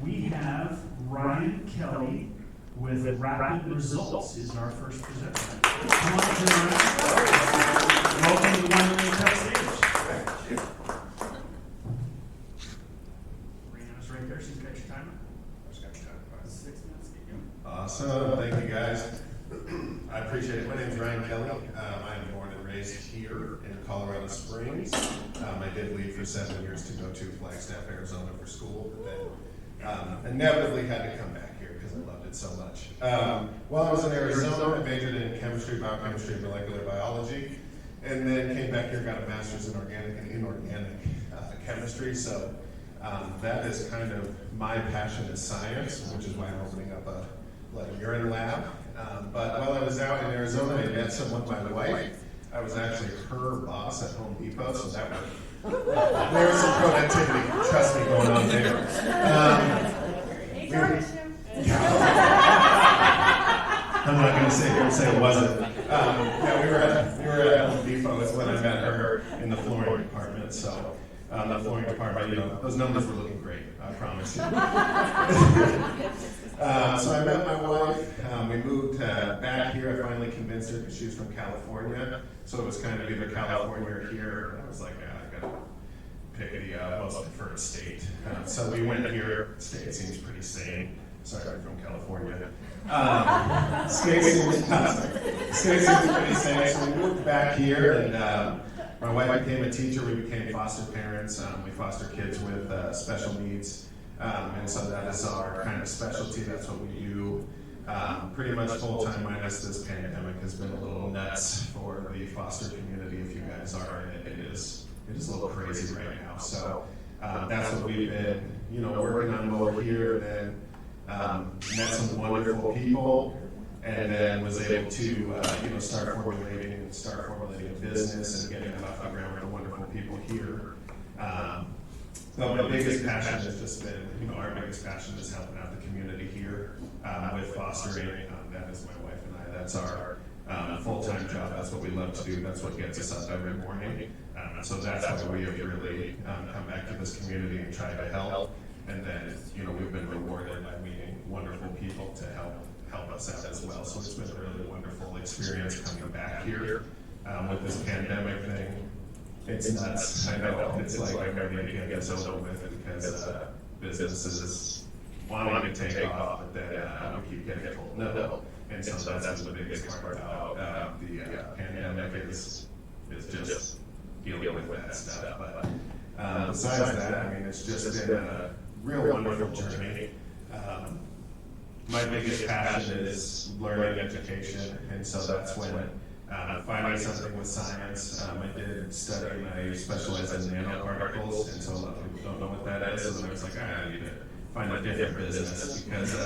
we have Ryan Kelly with Rapid Results is our first presenter. Come on, Ryan. Welcome to the Wine Lane Cup stage. Reno's right there. She's got your timer. She's got your timer. About 6 minutes. Get going. Awesome. Thank you, guys. I appreciate it. My name is Ryan Kelly. I am born and raised here in Colorado Springs. I did leave for 7 years to go to Flagstaff, Arizona for school, but then inevitably had to come back here because I loved it so much. While I was in Arizona, I majored in chemistry, biochemistry, and molecular biology, and then came back here, got a master's in organic and inorganic chemistry. So that is kind of my passion is science, which is why I'm opening up a urine lab. But while I was out in Arizona, I met someone, my wife. I was actually her boss at Home Depot, so that was, there was some productivity, trust me, going on there. I'm not going to sit here and say it wasn't. Yeah, we were at Home Depot. That's when I met her in the flooring department. So the flooring department, you know, those numbers were looking great. I promise you. So I met my wife. We moved back here. I finally convinced her because she was from California. So it was kind of either California or here. And I was like, I got to pick the most preferred state. So we went here. State seems pretty sane. Sorry, I'm from California. State seems pretty sane. So we moved back here, and my wife became a teacher. We became foster parents. We foster kids with special needs. And so that is our kind of specialty. That's what we do. Pretty much full-time minus this pandemic has been a little nuts for the foster community. If you guys are in it, it is a little crazy right now. So that's what we've been, working on over here. And met some wonderful people, and then was able to, start formulating a business and getting it off the ground with the wonderful people here. But my biggest passion has just been, our biggest passion is helping out the community here with fostering. That is my wife and I. That's our full-time job. That's what we love to do. That's what gets us up every morning. So that's how we have really come back to this community and try to help. And then, we've been rewarded by meeting wonderful people to help us out as well. So it's been a really wonderful experience coming back here with this pandemic thing. It's nuts. I know. It's like I'm ready to get this over with because businesses wanting to take off, but then we keep getting told no. And so that's the biggest part about the pandemic is just dealing with that stuff. But besides that, it's just been a real wonderful journey. My biggest passion is learning education, and so that's when finding something with science. I did study, and I specialized in nanoparticles, and so a lot of people don't know what that is. So then I was like, I need to find a different business because the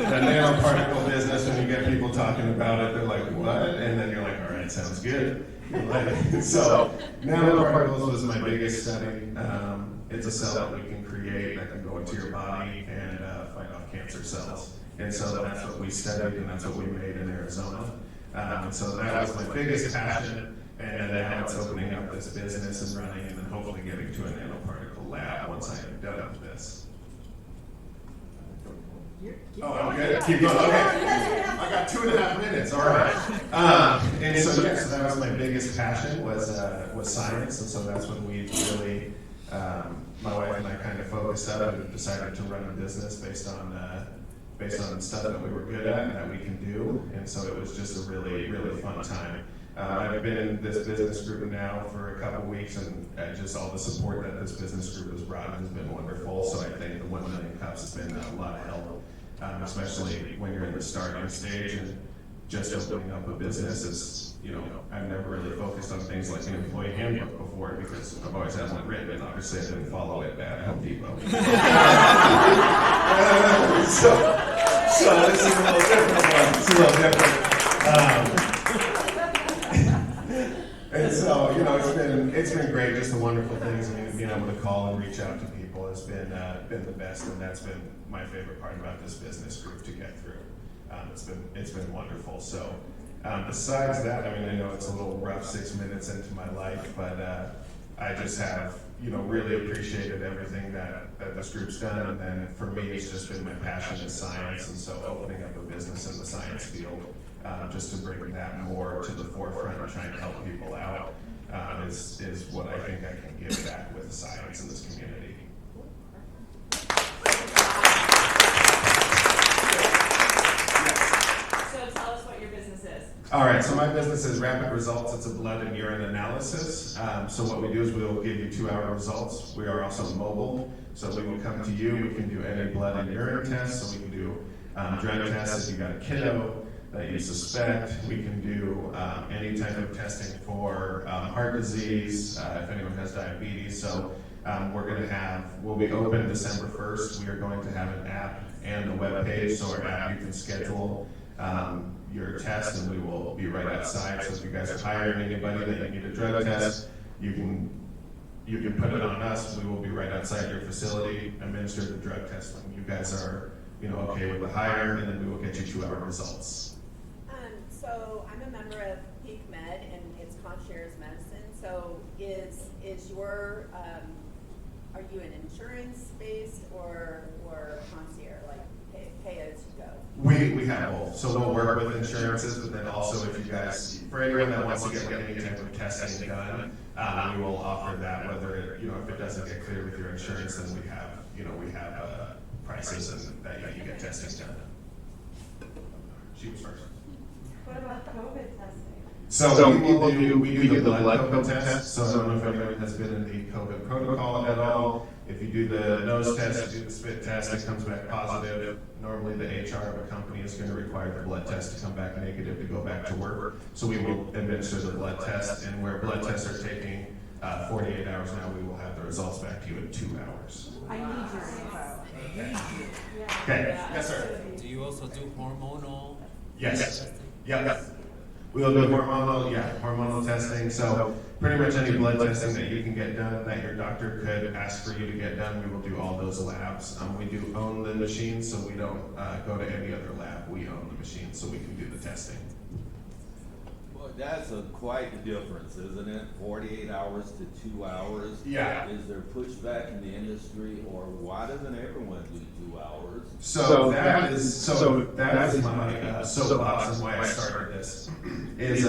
nanoparticle business, when you get people talking about it, they're like, what? And then you're like, all right, sounds good. So nanoparticles was my biggest study. It's a cell that we can create that can go into your body and fight off cancer cells. And so that's what we studied, and that's what we made in Arizona. So that was my biggest passion, and then now it's opening up this business and running, and then hopefully getting to a nanoparticle lab once I am done with this. Oh, I'm good. Keep going. Okay, I got 2.5 minutes. All right. And so that was my biggest passion was science, and so that's when we really, my wife and I kind of focused up and decided to run a business based on stuff that we were good at and that we can do. And so it was just a really, really fun time. I've been in this business group now for a couple weeks, and just all the support that this business group has brought has been wonderful. So I think the 1 million cups has been a lot of help, especially when you're in the starting stage and just opening up a business is, I've never really focused on things like an employee handbook before because I've always had one written, and obviously I didn't follow it at Home Depot. So this is a little different one. It's a little different. And so, it's been great, just the wonderful things. Being able to call and reach out to people has been the best, and that's been my favorite part about this business group to get through. It's been wonderful. So besides that, I know it's a little rough 6 minutes into my life, but I just have, really appreciated everything that that this group's done, and then for me, it's just been my passion in science, and so opening up a business in the science field, just to bring that more to the forefront and trying to help people out, is what I think I can give back with science in this community. All right, so my business is Rapid Results. It's a blood and urine analysis. So what we do is we will give you 2-hour results. We are also mobile, so we will come to you. We can do any blood and urine tests. So we can do drug tests if you got a kiddo that you suspect. We can do any type of testing for heart disease, if anyone has diabetes. So we'll be open December 1st. We are going to have an app and a web page. So our app, you can schedule your test, and we will be right outside. So if you guys are hiring anybody that you need a drug test, you can put it on us. We will be right outside your facility, administer the drug test when you guys are okay with the hire, and then we will get you 2-hour results. So I'm a member of Peak Med, and it's concierge medicine. So is your are you an insurance based or concierge, like pay as you go? We have both. So we'll work with insurances, but then also if you guys, for anyone that wants to get any type of testing done, we will offer that. Whether if it doesn't get clear with your insurance, then we have prices and that you get testing done. She was first. What about COVID testing? So we do the blood COVID test. So I don't know if anyone has been in the COVID protocol at all. If you do the nose test, you do the spit test, it comes back positive. Normally the HR of a company is going to require the blood test to come back negative to go back to work. So we will administer the blood test, and where blood tests are taking 48 hours now, we will have the results back to you in 2 hours. I need your info. Okay. Yes, sir. Do you also do hormonal Yes. testing? Yep. We'll do hormonal testing. So pretty much any blood testing that you can get done, that your doctor could ask for you to get done, we will do all those labs. We do own the machine, so we don't go to any other lab. We own the machine, so we can do the testing. Well, that's quite a difference, isn't it? 48 hours to 2 hours. Yeah. Is there pushback in the industry, or why doesn't everyone do 2 hours? So that is my soapbox and why I started this. Is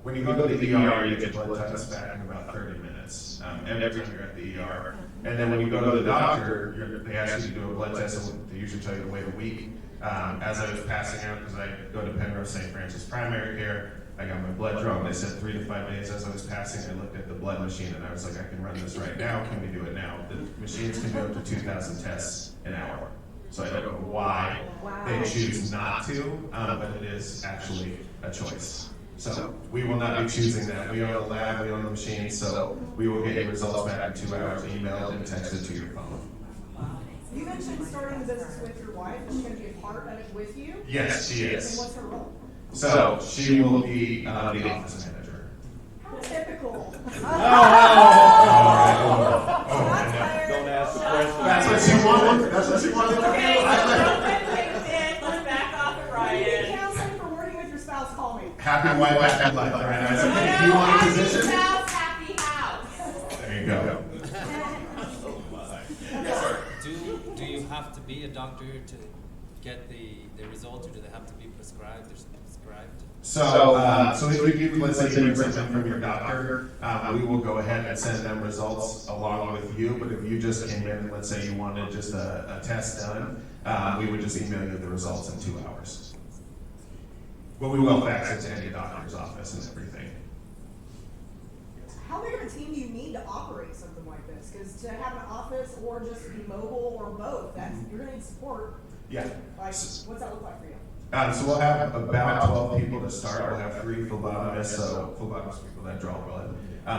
when you go to the ER, you get blood tests back in about 30 minutes. Every time you're at the ER, and then when you go to the doctor, they ask you to do a blood test, and they usually tell you to wait a week. As I was passing out, because I go to Penrose St. Francis Primary Care, I got my blood drawn. They said 3 to 5 days. As I was passing, I looked at the blood machine, and I was like, I can run this right now. Can we do it now? The machines can go up to 2,000 tests an hour. So I don't know why they choose not to, but it is actually a choice. So we will not be choosing that. We own a lab, we own the machine, so we will get your results back in 2 hours, emailed and texted to your phone. You mentioned starting the business with your wife. Is she going to be a part of it with you? Yes, she And is. what's her role? So she will be the office manager. How typical. Don't ask the question. That's what she wanted. That's what she wanted to do. Okay, let's back off of If you Ryan. need counseling for working with your spouse, call me. Happy wife, happy life. All right, I said, hey, do you want a Happy position? spouse, happy house. There you go. Do you have to be a doctor to get the results, or do they have to be prescribed or prescribed? So if we give, let's say you bring something from your doctor, we will go ahead and send them results along with you. But if you just came in and let's say you wanted just a test done, we would just email you the results in 2 hours. But we will fax it to any doctor's office and everything. How big of a team do you need to operate something like this? Because to have an office or just be mobile or both, you're going to need support. Yeah. Like, what's that look like for you? So we'll have about 12 people to start. We'll have 3 phlebotomists, so phlebotomists people that draw blood.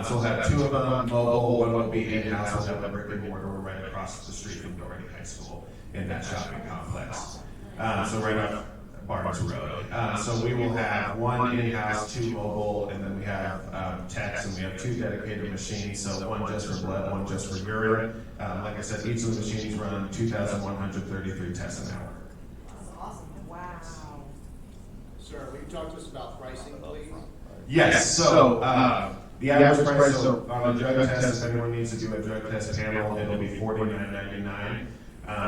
So we'll have 2 of them mobile, 1 will be in-house. We'll have a brick and mortar right across the street from Doherty High School in that shopping complex. So right off Barnes Road. So we will have 1 in-house, 2 mobile, and then we have techs, and we have 2 dedicated machines. So 1 just for blood, 1 just for urine. Like I said, each of the machines run 2,133 tests an hour. That's awesome. Wow. Sir, will you talk to us about pricing, please? Yes, so The average price on a drug test, if anyone needs to do a drug test panel, it'll be $49.99.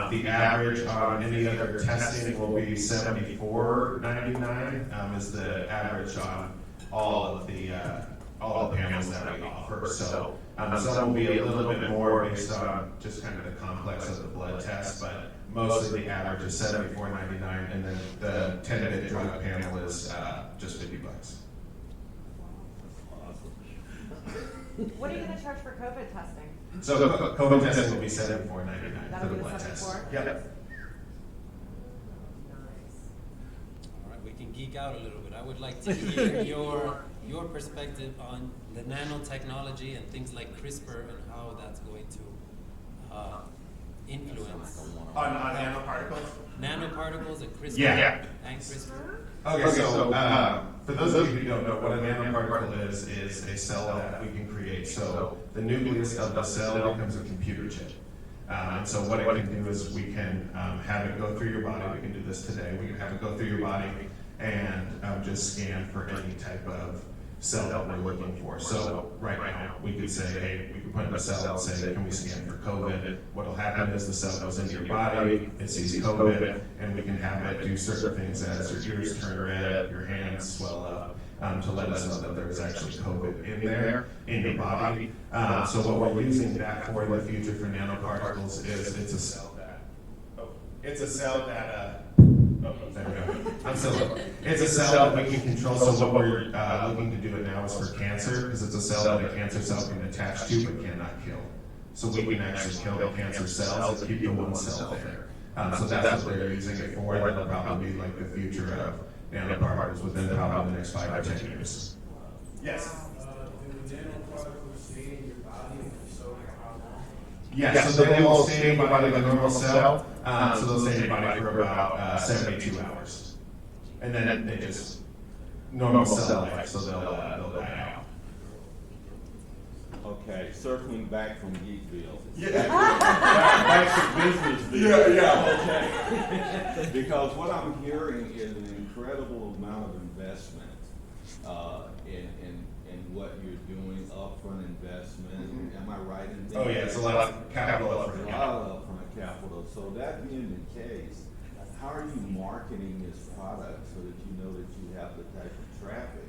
The average on any other testing will be $74.99. Is the average on all the panels that we offer. So some will be a little bit more based on just kind of the complex of the blood test, but mostly the average is $74.99, and then the 10-bit drug panel is just $50. What are you gonna charge for COVID testing? So COVID testing will be $74.99 That'll for be the the blood test. 74? Yep. All right, we can geek out a little bit. I would like to hear your perspective on the nanotechnology and things like CRISPR and how that's going to influence On nanoparticles? nanoparticles and CRISPR Yeah. and CRISPR. Okay, so for those of you who don't know, what a nanoparticle is a cell that we can create. So the nucleus of the cell becomes a computer chip. And so what it can do is we can have it go through your body. We can do this today. We can have it go through your body and just scan for any type of cell that we're looking for. So right now, we could say, hey, we could put in a cell and say, can we scan for COVID? What'll happen is the cell goes into your body, it sees COVID, and we can have it do certain things as your ears turn red, your hands swell up, to let us know that there's actually COVID in there, in your body. So what we're using that for in the future for nanoparticles is it's a cell that, there we go. It's a cell that we can control. So what we're looking to do it now is for cancer, because it's a cell that a cancer cell can attach to but cannot kill. So we can actually kill the cancer cells and keep the one cell there. So that's what they're using it for. That'll probably be like the future of nanoparticles within probably the next 5 or 10 years. Yes. Do nanoparticles stay in your body, and if so, how long? Yeah, so they will stay in your body like a normal cell. So they'll stay in your body for about 72 hours. And then they just normal cell life, so they'll die out. Okay, circling back from Geekville. Yeah. Back to Businessville. Yeah. Okay. Because what I'm hearing is an incredible amount of investment in what you're doing, upfront investment. Am I right in thinking? Oh yeah, it's a lot of capital A upfront. lot of upfront capital. So that being the case, how are you marketing this product so that you know that you have the type of traffic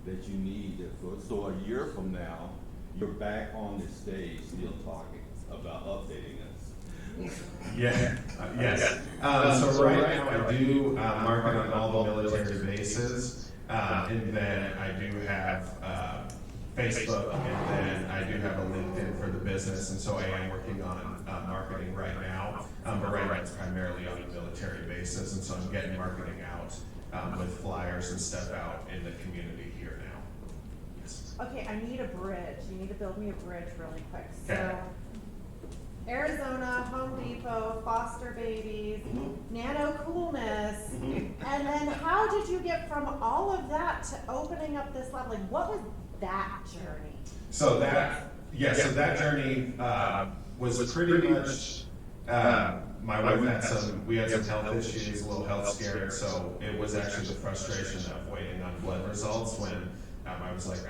that you need? So a year from now, you're back on the stage still talking about updating us. Yeah, yes. So right now I do market on all the military bases, and then I do have Facebook, and then I do have a LinkedIn for the business, and so I am working on marketing right now. But right now it's primarily on a military basis, and so I'm getting marketing out with flyers and stuff out in the community here now. Yes. Okay, I need a bridge. You need to build me a bridge really quick. So, Okay. Arizona, Home Depot, foster babies, nano coolness, and then how did you get from all of that to opening up this lab? Like, what was that journey? So that journey was pretty much. My wife we had some health issues, a little health scare, so it was actually the frustration of waiting on blood results when I was like,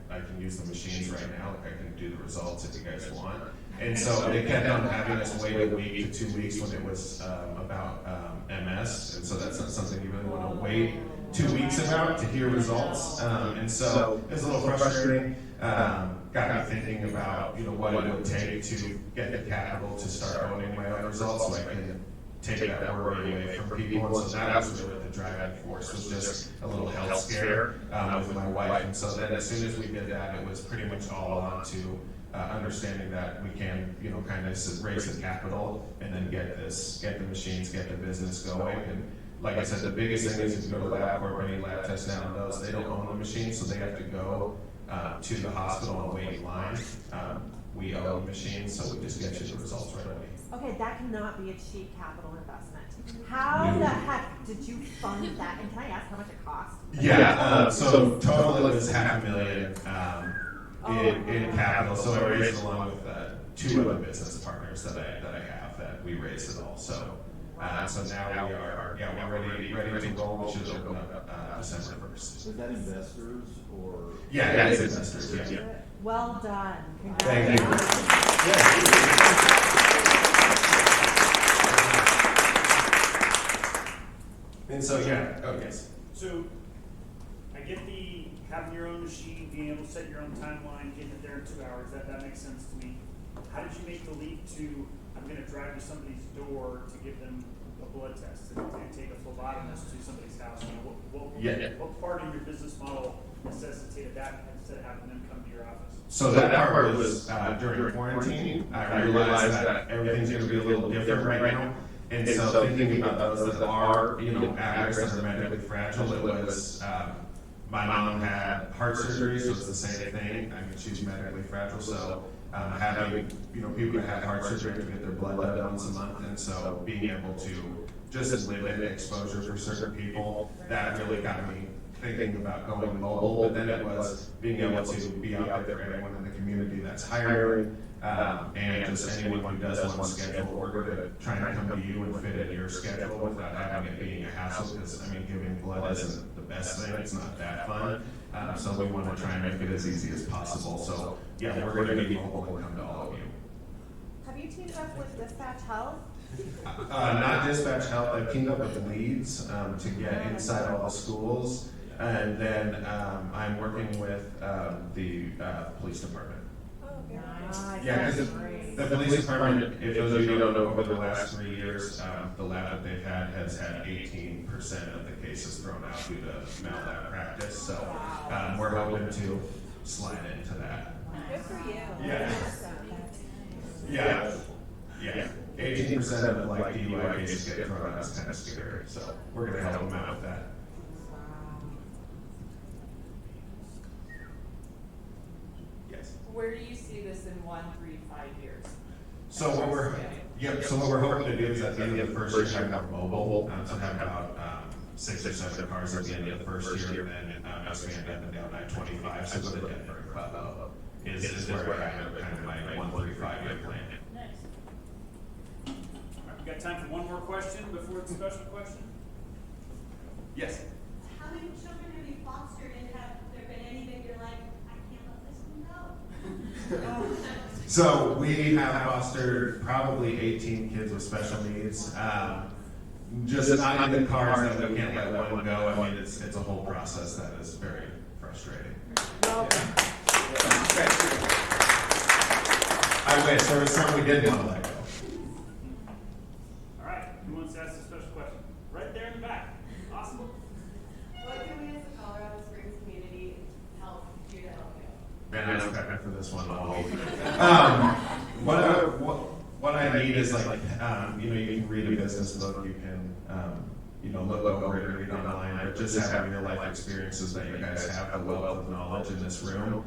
I can use the machines right now, like I can do the results if you guys want. And so they kept on having us wait a week to 2 weeks when it was about MS, and so that's not something you really want to wait 2 weeks about to hear results. And so it was a little frustrating. Got me thinking about what it would take to get the capital to start owning my own results, so I can take that worry away from people. And so that was really the driving force, was just a little health scare with my wife. And so then as soon as we did that, it was pretty much all on to understanding that we can, kind of raise the capital and then get the machines, get the business going. And like I said, the biggest thing is if you go to LabCorp or any lab test now knows they don't own the machine, so they have to go to the hospital and wait in line. We own the machine, so we just get you the results right away. Okay, that cannot be a cheap capital investment. How the heck did you fund that? And can I ask how much it cost? Yeah, so total it was $500,000 in capital. So I raised it along with 2 other business partners that I have that we raised it all. So so now we're ready to roll. We should open up December 1st. Is that investors or? Yeah, it's investors. Yeah. Well done. Thank you. And so, yeah, oh, yes. So, I get the having your own machine, being able to set your own timeline, getting it there in 2 hours, that makes sense to me. How did you make the leap to, I'm gonna drive to somebody's door to give them a blood test and take a phlebotomist to somebody's house? You know, what part of your business model necessitated that instead of having them come to your office? So that part was during quarantine. I realized that everything's going to be a little different right now. And so thinking about those that are, at risk that are medically fragile, it was, my mom had heart surgery, so it's the same thing. I mean, she's medically fragile, so having, people that have heart surgery have to get their blood done once a month. And so being able to just limit exposure for certain people, that really got me thinking about going mobile, but then it was being able to be out there for anyone in the community that's hiring, and just anyone who does one schedule, we're going to try and come to you and fit in your schedule without having it being a hassle, because, giving blood isn't the best thing, it's not that fun, so we want to try and make it as easy as possible. So, yeah, we're going to be mobile and come to all of you. Have you teamed up with Dispatch Health? Not Dispatch Health, I've teamed up with Leeds to get inside all the schools. And then I'm working with the police department. Oh, very Nice. Yeah, because Great. the police department, if those of you don't know, over the last 3 years, the lab that they've had has had 18% of the cases thrown out due to malpractice. So we're hoping to slide into that. Good for you. Yeah. Awesome. Yeah. 18% of like DUI cases get thrown out. It's kind of scary. So we're going to help them out with that. Where do you see this in 1, 3, 5 years? So what we're hoping to do is at the end of the first year have mobile, so have about 6 or 7 cars at the end of the first year, and then expand up and down I-25, so go to Denver and Pueblo is where I have kind of my 1, 3, 5 year plan. Nice. All right, we got time for one more question before the special question? Yes. How many children have you fostered, and have there been any that you're like, I can't let this one go? So we have fostered probably 18 kids with special needs. Just not even cars that we can't let one go. It's a whole process that is very frustrating. I wish there was some we didn't want to let go. All right, who wants to ask a special question? Right there in the back. Awesome. What can we as the Colorado Springs community do to help you? Man, I was prepping for this one all week. What I need is like, you can read a business book, you can, look over it and read online, but just having real life experiences that you guys have, a wealth of knowledge in this room,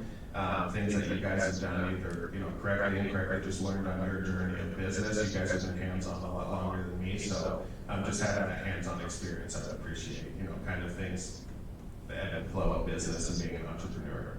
things that you guys have done either, correctly, incorrectly, just learned on your journey of business. You guys have been hands-on a lot longer than me, so just having that hands-on experience, I appreciate, kind of things, the ebb and flow of business and being an entrepreneur.